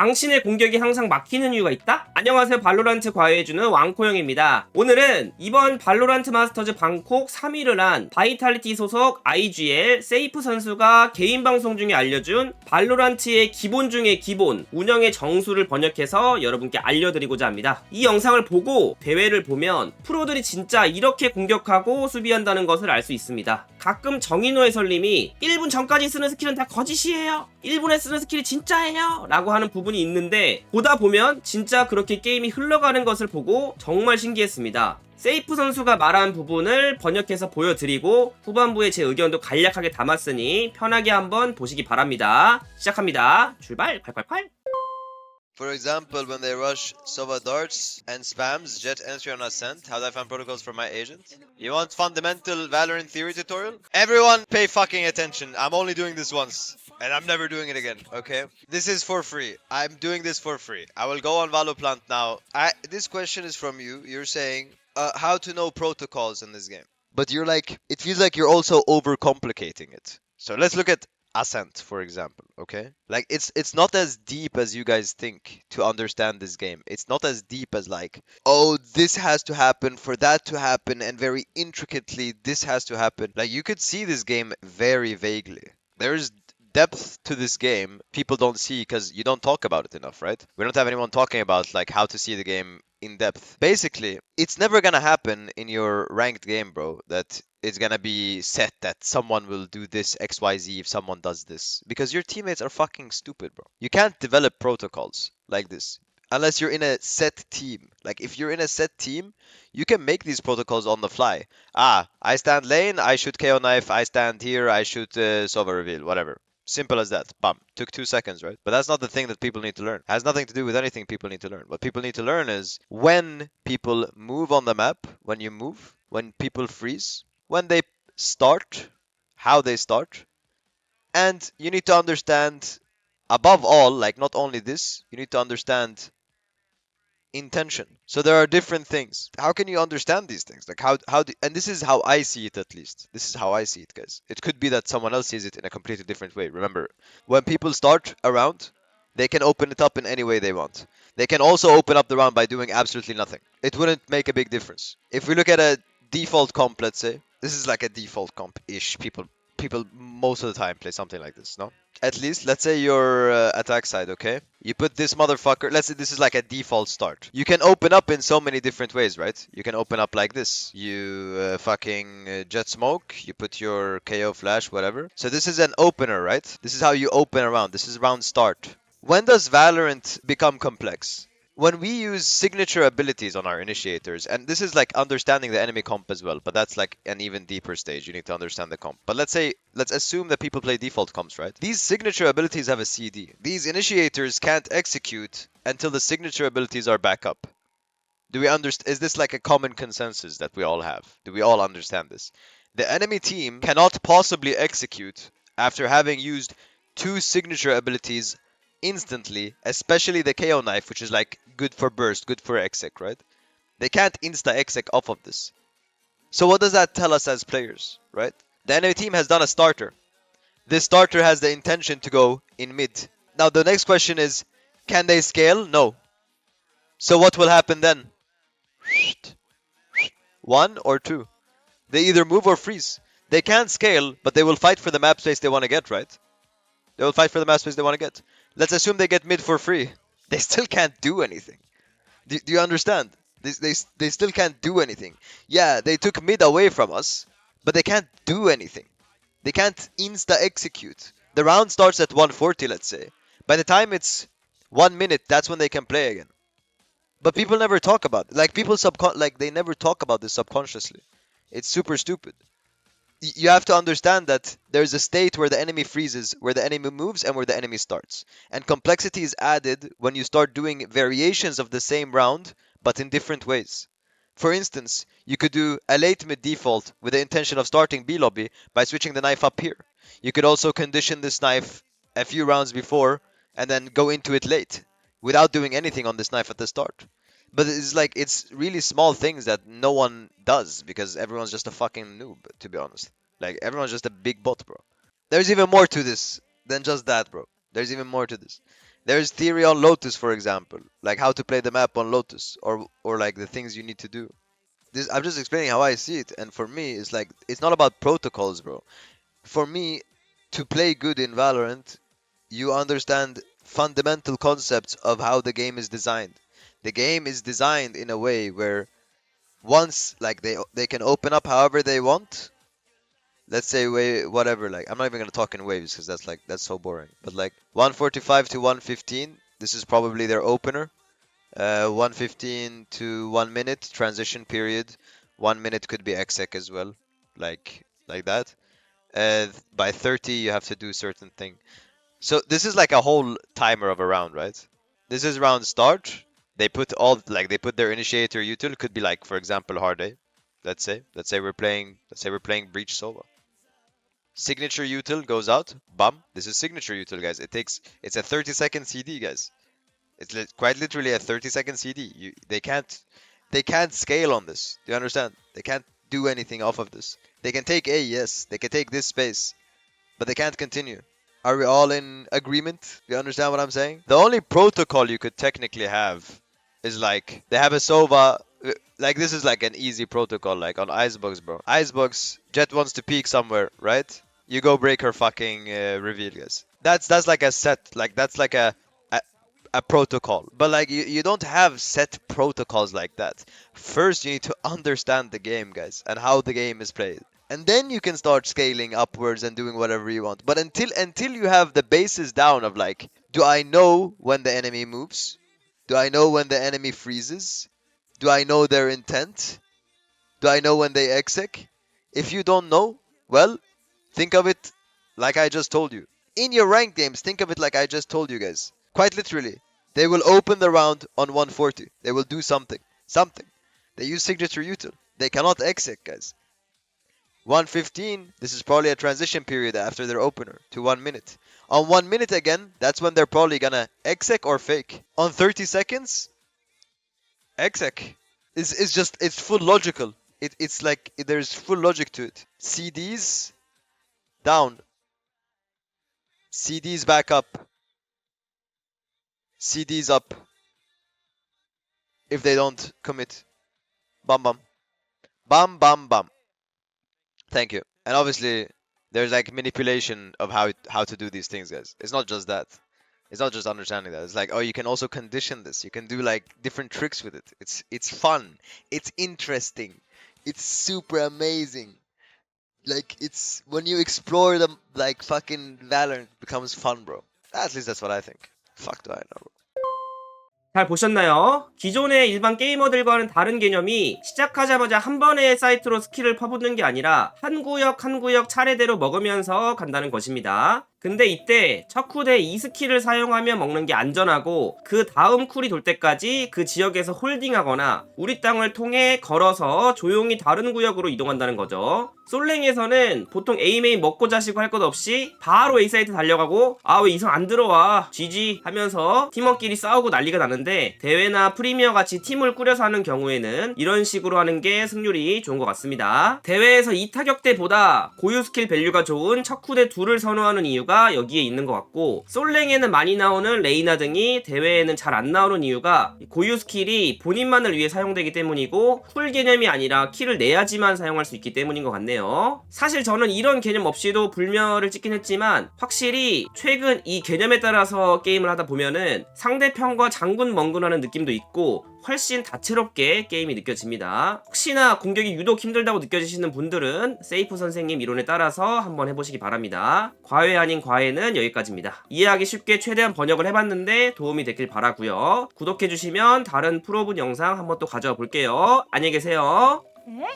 당신의 공격이 항상 막히는 이유가 있다? 안녕하세요, 발로란트 과외해주는 왕코영입니다. 오늘은 이번 발로란트 마스터즈 방콕 3위를 한 바이탈리티 소속 IGL 세이프 선수가 개인 방송 중에 알려준 발로란트의 기본 중의 기본, 운영의 정수를 번역해서 여러분께 알려드리고자 합니다. 이 영상을 보고 대회를 보면 프로들이 진짜 이렇게 공격하고 수비한다는 것을 알 수 있습니다. 가끔 정인호 해설님이 1분 전까지 쓰는 스킬은 다 거짓이에요, 1분에 쓰는 스킬이 진짜예요 라고 하는 부분이 있는데, 보다 보면 진짜 그렇게 게임이 흘러가는 것을 보고 정말 신기했습니다. 세이프 선수가 말한 부분을 번역해서 보여드리고 후반부에 제 의견도 간략하게 담았으니 편하게 한번 보시기 바랍니다. 시작합니다. 출발! 팔팔팔! For example, when they rush Sova darts and spams Jet entry on Ascent, how do I find protocols for my agent? You want fundamental Valorant theory tutorial? Everyone pay fucking attention. I'm only doing this once. And I'm never doing it again, okay? This is for free. I'm doing this for free. I will go on Valoplant now. This question is from you. You're saying how to know protocols in this game. But you're like, it feels like you're also overcomplicating it. So let's look at Ascent, for example, okay? Like, it's not as deep as you guys think to understand this game. It's not as deep as like, oh, this has to happen for that to happen, and very intricately this has to happen. Like, you could see this game very vaguely. There's depth to this game people don't see because you don't talk about it enough, right? We don't have anyone talking about like how to see the game in depth. Basically, it's never gonna happen in your ranked game, bro, that it's gonna be set that someone will do this XYZ if someone does this. Because your teammates are fucking stupid, bro. You can't develop protocols like this unless you're in a set team. Like, if you're in a set team, you can make these protocols on the fly. I stand lane, I shoot KO knife, I stand here, I shoot Sova reveal, whatever. Simple as that. Bam. Took 2 seconds, right? But that's not the thing that people need to learn. It has nothing to do with anything people need to learn. What people need to learn is when people move on the map, when you move, when people freeze, when they start, how they start. And you need to understand, above all, like not only this, you need to understand intention. So there are different things. How can you understand these things? Like and this is how I see it, at least. This is how I see it, guys. It could be that someone else sees it in a completely different way. Remember, when people start a round, they can open it up in any way they want. They can also open up the round by doing absolutely nothing. It wouldn't make a big difference. If we look at a default comp, let's say, this is like a default comp-ish. People most of the time play something like this, no? At least, let's say you're attack side, okay? You put this motherfucker, let's say this is like a default start. You can open up in so many different ways, right? You can open up like this. You jet smoke, you put your KO flash, whatever. So this is an opener, right? This is how you open a round. This is round start. When does Valorant become complex? When we use signature abilities on our initiators, and this is like understanding the enemy comp as well, but that's like an even deeper stage. You need to understand the comp. But let's assume that people play default comps, right? These signature abilities have a CD. These initiators can't execute until the signature abilities are back up. Do we understand? Is this like a common consensus that we all have? Do we all understand this? The enemy team cannot possibly execute after having used 2 signature abilities instantly, especially the KO knife, which is like good for burst, good for exec, right? They can't insta exec off of this. So what does that tell us as players, right? The enemy team has done a starter. This starter has the intention to go in mid. Now the next question is, can they scale? No. So what will happen then? 1 or 2. They either move or freeze. They can't scale, but they will fight for the map space they want to get, right? They will fight for the map space they want to get. Let's assume they get mid for free. They still can't do anything. Do you understand? They still can't do anything. Yeah, they took mid away from us, but they can't do anything. They can't insta-execute. The round starts at 140, let's say. By the time it's 1 minute, that's when they can play again. But people never talk about it. Like, people they never talk about this subconsciously. It's super stupid. You have to understand that there's a state where the enemy freezes, where the enemy moves, and where the enemy starts. And complexity is added when you start doing variations of the same round, but in different ways. For instance, you could do a late mid default with the intention of starting B lobby by switching the knife up here. You could also condition this knife a few rounds before and then go into it late without doing anything on this knife at the start. But it's really small things that no one does because everyone's just a fucking noob, to be honest. Like, everyone's just a big bot, bro. There's even more to this than just that, bro. There's even more to this. There's theory on Lotus, for example, like how to play the map on Lotus, or like the things you need to do. This I'm just explaining how I see it, and for me, it's like it's not about protocols, bro. For me, to play good in Valorant, you understand fundamental concepts of how the game is designed. The game is designed in a way where once like they can open up however they want. Let's say whatever, like I'm not even gonna talk in waves because that's so boring. But like 145 to 115, this is probably their opener. 115 to 1 minute transition period. 1 minute could be exec as well, like that. By 30 you have to do certain thing. So this is like a whole timer of a round, right? This is round start. They put their initiator util, could be like, for example, hard A. Let's say we're playing breach Sova. Signature util goes out. Bam. This is signature util, guys. It's a 30-second CD, guys. It's quite literally a 30-second CD. They can't scale on this. Do you understand? They can't do anything off of this. They can take A, yes. They can take this space, but they can't continue. Are we all in agreement? Do you understand what I'm saying? The only protocol you could technically have is like they have a Sova. Like this is like an easy protocol, like on Icebox, bro. Icebox, Jet wants to peek somewhere, right? You go break her fucking reveal, guys. That's like a set, like that's like a protocol. But like you don't have set protocols like that. First you need to understand the game, guys, and how the game is played. And then you can start scaling upwards and doing whatever you want. But until you have the bases down of like, do I know when the enemy moves? Do I know when the enemy freezes? Do I know their intent? Do I know when they exec? If you don't know, well, think of it like I just told you. In your ranked games, think of it like I just told you guys. Quite literally. They will open the round on 140. They will do something. Something. They use signature util. They cannot exec, guys. 115, this is probably a transition period after their opener to 1 minute. On 1 minute again, that's when they're probably gonna exec or fake. On 30 seconds, exec. It's full logical. It's like there's full logic to it. CDs down. CDs back up. CDs up. If they don't commit. Bam bam. Bam bam bam. Thank you. And obviously, there's like manipulation of how to do these things, guys. It's not just that. It's not just understanding that. It's like, oh, you can also condition this. You can do like different tricks with it. It's fun. It's interesting. It's super amazing. Like it's when you explore them, like fucking Valorant becomes fun, bro. At least that's what I think. Fuck do I know, bro. 잘 보셨나요? 기존의 일반 게이머들과는 다른 개념이 시작하자마자 한 번에 사이트로 스킬을 퍼붓는 게 아니라 한 구역 한 구역 차례대로 먹으면서 간다는 것입니다. 근데 이때 첫 쿨에 2스킬을 사용하며 먹는 게 안전하고 그 다음 쿨이 돌 때까지 그 지역에서 홀딩하거나 우리 땅을 통해 걸어서 조용히 다른 구역으로 이동한다는 거죠. 솔랭에서는 보통 A메인 먹고 자시고 할 것 없이 바로 A사이트 달려가고 아 왜 이성 안 들어와 GG 하면서 팀원끼리 싸우고 난리가 나는데 대회나 프리미어 같이 팀을 꾸려서 하는 경우에는 이런 식으로 하는 게 승률이 좋은 것 같습니다. 대회에서 이 타격대보다 고유 스킬 밸류가 좋은 첫 쿨에 2를 선호하는 이유가 여기에 있는 것 같고 솔랭에는 많이 나오는 레이나 등이 대회에는 잘 안 나오는 이유가 고유 스킬이 본인만을 위해 사용되기 때문이고 쿨 개념이 아니라 킬을 내야지만 사용할 수 있기 때문인 것 같네요. 사실 저는 이런 개념 없이도 불멸을 찍긴 했지만 확실히 최근 이 개념에 따라서 게임을 하다 보면은 상대편과 장군 멍군하는 느낌도 있고 훨씬 다채롭게 게임이 느껴집니다. 혹시나 공격이 유독 힘들다고 느껴지시는 분들은 세이프 선생님 이론에 따라서 한번 해보시기 바랍니다. 과외 아닌 과외는 여기까지입니다. 이해하기 쉽게 최대한 번역을 해봤는데 도움이 됐길 바라고요. 구독해주시면 다른 프로분 영상 한번 또 가져와 볼게요. 안녕히 계세요. 네?